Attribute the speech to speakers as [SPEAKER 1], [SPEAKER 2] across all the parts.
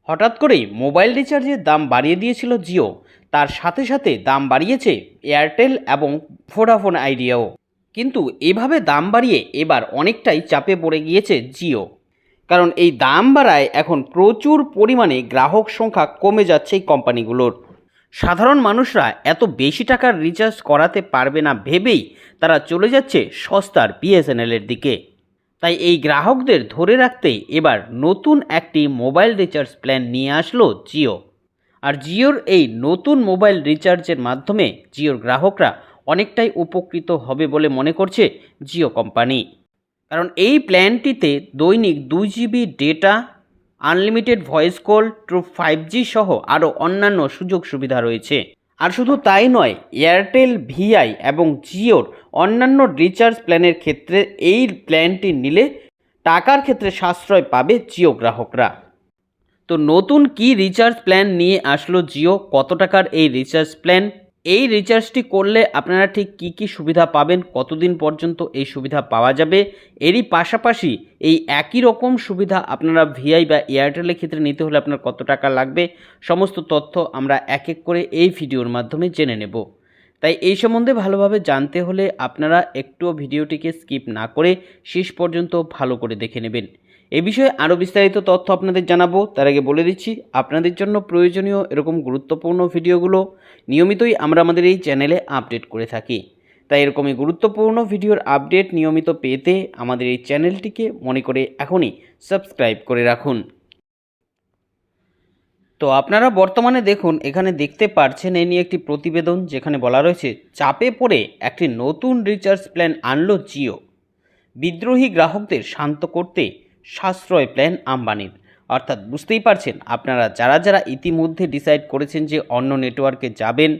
[SPEAKER 1] হঠাৎ করেই মোবাইল রিচার্জের দাম বাড়িয়ে দিয়েছিল জিও। তার সাথে সাথে দাম বাড়িয়েছে এয়ারটেল এবং ভোডাফোন আইডিয়াও। কিন্তু এভাবে দাম বাড়িয়ে এবার অনেকটাই চাপে পড়ে গিয়েছে জিও। কারণ এই দাম বাড়ায় এখন প্রচুর পরিমাণে গ্রাহক সংখ্যা কমে যাচ্ছে এই কোম্পানিগুলোর। সাধারণ মানুষরা এত বেশি টাকার রিচার্জ করাতে পারবে না ভেবেই তারা চলে যাচ্ছে সস্তার বিএসএনএলের দিকে। তাই এই গ্রাহকদের ধরে রাখতেই এবার নতুন একটি মোবাইল রিচার্জ প্ল্যান নিয়ে আসলো জিও। আর জিওর এই নতুন মোবাইল রিচার্জের মাধ্যমে জিওর গ্রাহকরা অনেকটাই উপকৃত হবে বলে মনে করছে জিও কোম্পানি। কারণ এই প্ল্যানটিতে দৈনিক 2 GB data, unlimited voice call, true 5G সহ আরও অন্যান্য সুযোগ সুবিধা রয়েছে। আর শুধু তাই নয়, এয়ারটেল, ভিআই এবং জিওর অন্যান্য রিচার্জ প্ল্যানের ক্ষেত্রে এই প্ল্যানটি নিলে টাকার ক্ষেত্রে সাশ্রয় পাবে জিও গ্রাহকরা। তো নতুন কি রিচার্জ প্ল্যান নিয়ে আসলো জিও, কত টাকার এই রিচার্জ প্ল্যান, এই রিচার্জটি করলে আপনারা ঠিক কি কি সুবিধা পাবেন, কতদিন পর্যন্ত এই সুবিধা পাওয়া যাবে, এরই পাশাপাশি এই একই রকম সুবিধা আপনারা ভিআই বা এয়ারটেলের ক্ষেত্রে নিতে হলে আপনার কত টাকা লাগবে, সমস্ত তথ্য আমরা এক এক করে এই ভিডিওর মাধ্যমে জেনে নেব। তাই এই সম্বন্ধে ভালোভাবে জানতে হলে আপনারা একটুও ভিডিওটিকে স্কিপ না করে শেষ পর্যন্ত ভালো করে দেখে নেবেন। এ বিষয়ে আরও বিস্তারিত তথ্য আপনাদের জানাবো। তার আগে বলে দিচ্ছি, আপনাদের জন্য প্রয়োজনীয় এরকম গুরুত্বপূর্ণ ভিডিওগুলো নিয়মিতই আমরা আমাদের এই চ্যানেলে আপডেট করে থাকি। তাই এরকমই গুরুত্বপূর্ণ ভিডিওর আপডেট নিয়মিত পেতে আমাদের এই চ্যানেলটিকে মনে করে এখনই সাবস্ক্রাইব করে রাখুন। তো আপনারা বর্তমানে দেখুন, এখানে দেখতে পাচ্ছেন এ নিয়ে একটি প্রতিবেদন, যেখানে বলা রয়েছে চাপে পড়ে একটি নতুন রিচার্জ প্ল্যান আনলো জিও। বিদ্রোহী গ্রাহকদের শান্ত করতে সাশ্রয় প্ল্যান আম্বানির। অর্থাৎ বুঝতেই পারছেন, আপনারা যারা যারা ইতিমধ্যে ডিসাইড করেছেন যে অন্য নেটওয়ার্কে যাবেন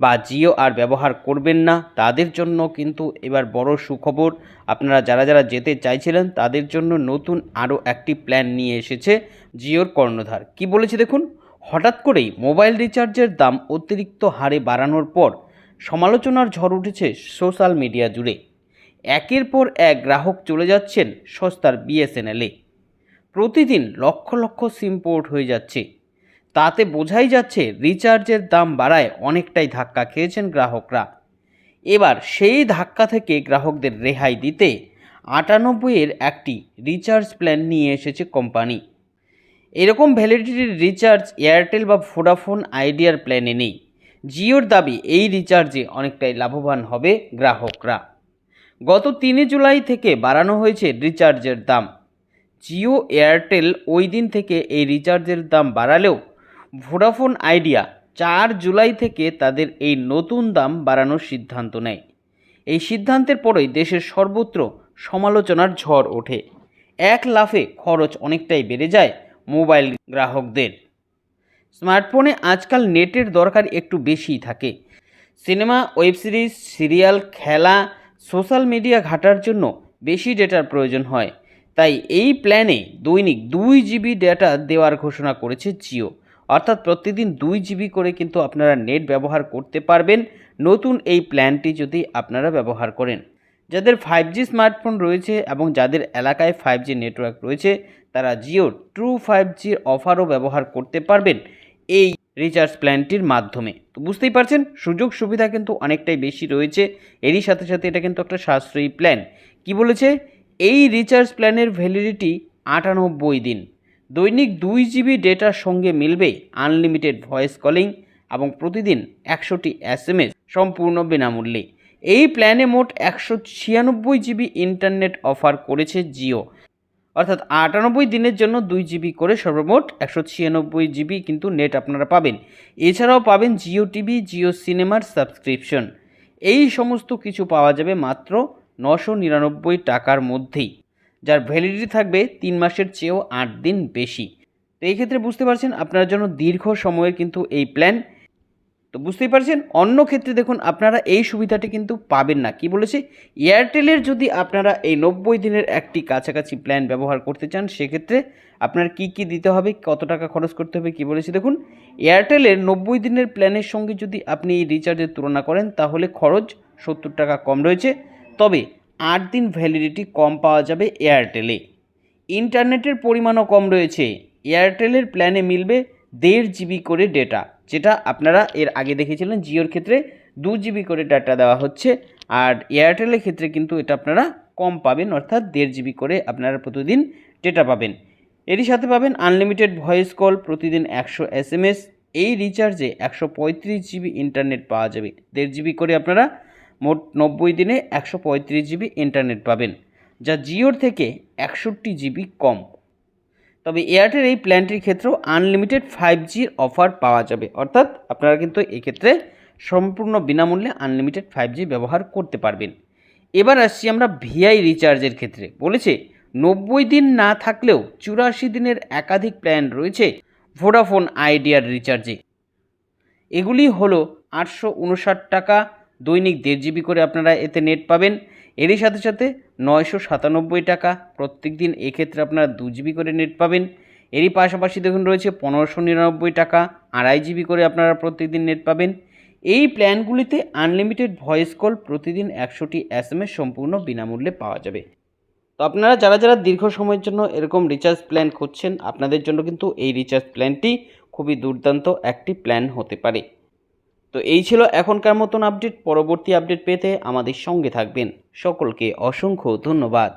[SPEAKER 1] বা জিও আর ব্যবহার করবেন না, তাদের জন্য কিন্তু এবার বড় সুখবর। আপনারা যারা যারা যেতে চাইছিলেন তাদের জন্য নতুন আরও একটি প্ল্যান নিয়ে এসেছে জিওর কর্ণধার। কি বলেছে দেখুন, হঠাৎ করেই মোবাইল রিচার্জের দাম অতিরিক্ত হারে বাড়ানোর পর সমালোচনার ঝড় উঠেছে সোশ্যাল মিডিয়া জুড়ে। একের পর এক গ্রাহক চলে যাচ্ছেন সস্তার বিএসএনএলে। প্রতিদিন লক্ষ লক্ষ সিম পোর্ট হয়ে যাচ্ছে। তাতে বোঝাই যাচ্ছে রিচার্জের দাম বাড়ায় অনেকটাই ধাক্কা খেয়েছেন গ্রাহকরা। এবার সেই ধাক্কা থেকে গ্রাহকদের রেহাই দিতে 98-এর একটি রিচার্জ প্ল্যান নিয়ে এসেছে কোম্পানি। এরকম ভ্যালিডিটির রিচার্জ এয়ারটেল বা ভোডাফোন আইডিয়ার প্ল্যানে নেই। জিওর দাবি এই রিচার্জে অনেকটাই লাভবান হবে গ্রাহকরা। গত 3 জুলাই থেকে বাড়ানো হয়েছে রিচার্জের দাম। জিও, এয়ারটেল ওই দিন থেকে এই রিচার্জের দাম বাড়ালেও ভোডাফোন আইডিয়া 4 জুলাই থেকে তাদের এই নতুন দাম বাড়ানোর সিদ্ধান্ত নেয়। এই সিদ্ধান্তের পরেই দেশের সর্বত্র সমালোচনার ঝড় ওঠে। এক লাফে খরচ অনেকটাই বেড়ে যায় মোবাইল গ্রাহকদের। স্মার্টফোনে আজকাল নেটের দরকার একটু বেশিই থাকে। সিনেমা, ওয়েব সিরিজ, সিরিয়াল, খেলা, সোশ্যাল মিডিয়া ঘাটার জন্য বেশি ডেটার প্রয়োজন হয়। তাই এই প্ল্যানে দৈনিক 2 GB ডেটা দেওয়ার ঘোষণা করেছে জিও। অর্থাৎ প্রতিদিন 2 GB করে কিন্তু আপনারা নেট ব্যবহার করতে পারবেন নতুন এই প্ল্যানটি যদি আপনারা ব্যবহার করেন। যাদের 5G স্মার্টফোন রয়েছে এবং যাদের এলাকায় 5G নেটওয়ার্ক রয়েছে, তারা জিওর ট্রু 5Gর অফারও ব্যবহার করতে পারবেন এই রিচার্জ প্ল্যানটির মাধ্যমে। তো বুঝতেই পারছেন, সুযোগ সুবিধা কিন্তু অনেকটাই বেশি রয়েছে। এরই সাথে সাথে এটা কিন্তু একটা সাশ্রয়ী প্ল্যান। কি বলেছে, এই রিচার্জ প্ল্যানের ভ্যালিডিটি 98 দিন। দৈনিক 2 GB ডেটার সঙ্গে মিলবে আনলিমিটেড ভয়েস কলিং এবং প্রতিদিন 100টি SMS সম্পূর্ণ বিনামূল্যে। এই প্ল্যানে মোট 196 GB ইন্টারনেট অফার করেছে জিও। অর্থাৎ 98 দিনের জন্য 2 GB করে সর্বমোট 196 GB কিন্তু নেট আপনারা পাবেন। এছাড়াও পাবেন জিও টিভি, জিও সিনেমার সাবস্ক্রিপশন। এই সমস্ত কিছু পাওয়া যাবে মাত্র 999 টাকার মধ্যেই, যার ভ্যালিডিটি থাকবে 3 মাসের চেয়েও 8 দিন বেশি। তো এই ক্ষেত্রে বুঝতে পারছেন আপনার জন্য দীর্ঘ সময়ের কিন্তু এই প্ল্যান। তো বুঝতেই পারছেন, অন্য ক্ষেত্রে দেখুন আপনারা এই সুবিধাটি কিন্তু পাবেন না। কি বলেছে, এয়ারটেলের যদি আপনারা এই 90 দিনের একটি কাছাকাছি প্ল্যান ব্যবহার করতে চান, সেক্ষেত্রে আপনার কি কি দিতে হবে, কত টাকা খরচ করতে হবে, কি বলেছে দেখুন। এয়ারটেলের 90 দিনের প্ল্যানের সঙ্গে যদি আপনি এই রিচার্জের তুলনা করেন, তাহলে খরচ 70 টাকা কম রয়েছে। তবে 8 দিন ভ্যালিডিটি কম পাওয়া যাবে এয়ারটেলে। ইন্টারনেটের পরিমাণও কম রয়েছে। এয়ারটেলের প্ল্যানে মিলবে 1.5 জিবি করে ডেটা, যেটা আপনারা এর আগে দেখেছিলেন জিওর ক্ষেত্রে 2 জিবি করে ডাটা দেওয়া হচ্ছে, আর এয়ারটেলের ক্ষেত্রে কিন্তু এটা আপনারা কম পাবেন, অর্থাৎ 1.5 জিবি করে আপনারা প্রতিদিন ডেটা পাবেন। এরই সাথে পাবেন আনলিমিটেড ভয়েস কল, প্রতিদিন 100 SMS। এই রিচার্জে 135 জিবি ইন্টারনেট পাওয়া যাবে। 1.5 জিবি করে আপনারা মোট 90 দিনে 135 জিবি ইন্টারনেট পাবেন, যা জিওর থেকে 61 জিবি কম। তবে এয়ারটেল এই প্ল্যানটির ক্ষেত্রেও আনলিমিটেড 5Gর অফার পাওয়া যাবে, অর্থাৎ আপনারা কিন্তু এক্ষেত্রে সম্পূর্ণ বিনামূল্যে আনলিমিটেড 5G ব্যবহার করতে পারবেন। এবার আসছি আমরা ভিআই রিচার্জের ক্ষেত্রে। বলেছে 90 দিন না থাকলেও 84 দিনের একাধিক প্ল্যান রয়েছে ভোডাফোন আইডিয়ার রিচার্জে। এগুলি হলো 859 টাকা, দৈনিক 1.5 জিবি করে আপনারা এতে নেট পাবেন। এরই সাথে সাথে 997 টাকা, প্রত্যেক দিন এক্ষেত্রে আপনারা 2 জিবি করে নেট পাবেন। এরই পাশাপাশি দেখুন রয়েছে 1599 টাকা, 2.5 জিবি করে আপনারা প্রত্যেক দিন নেট পাবেন। এই প্ল্যানগুলিতে আনলিমিটেড ভয়েস কল, প্রতিদিন 100টি SMS সম্পূর্ণ বিনামূল্যে পাওয়া যাবে। তো আপনারা যারা যারা দীর্ঘ সময়ের জন্য এরকম রিচার্জ প্ল্যান খুঁজছেন, আপনাদের জন্য কিন্তু এই রিচার্জ প্ল্যানটি খুবই দুর্দান্ত একটি প্ল্যান হতে পারে। তো এই ছিল এখনকার মতন আপডেট। পরবর্তী আপডেট পেতে আমাদের সঙ্গে থাকবেন। সকলকে অসংখ্য ধন্যবাদ।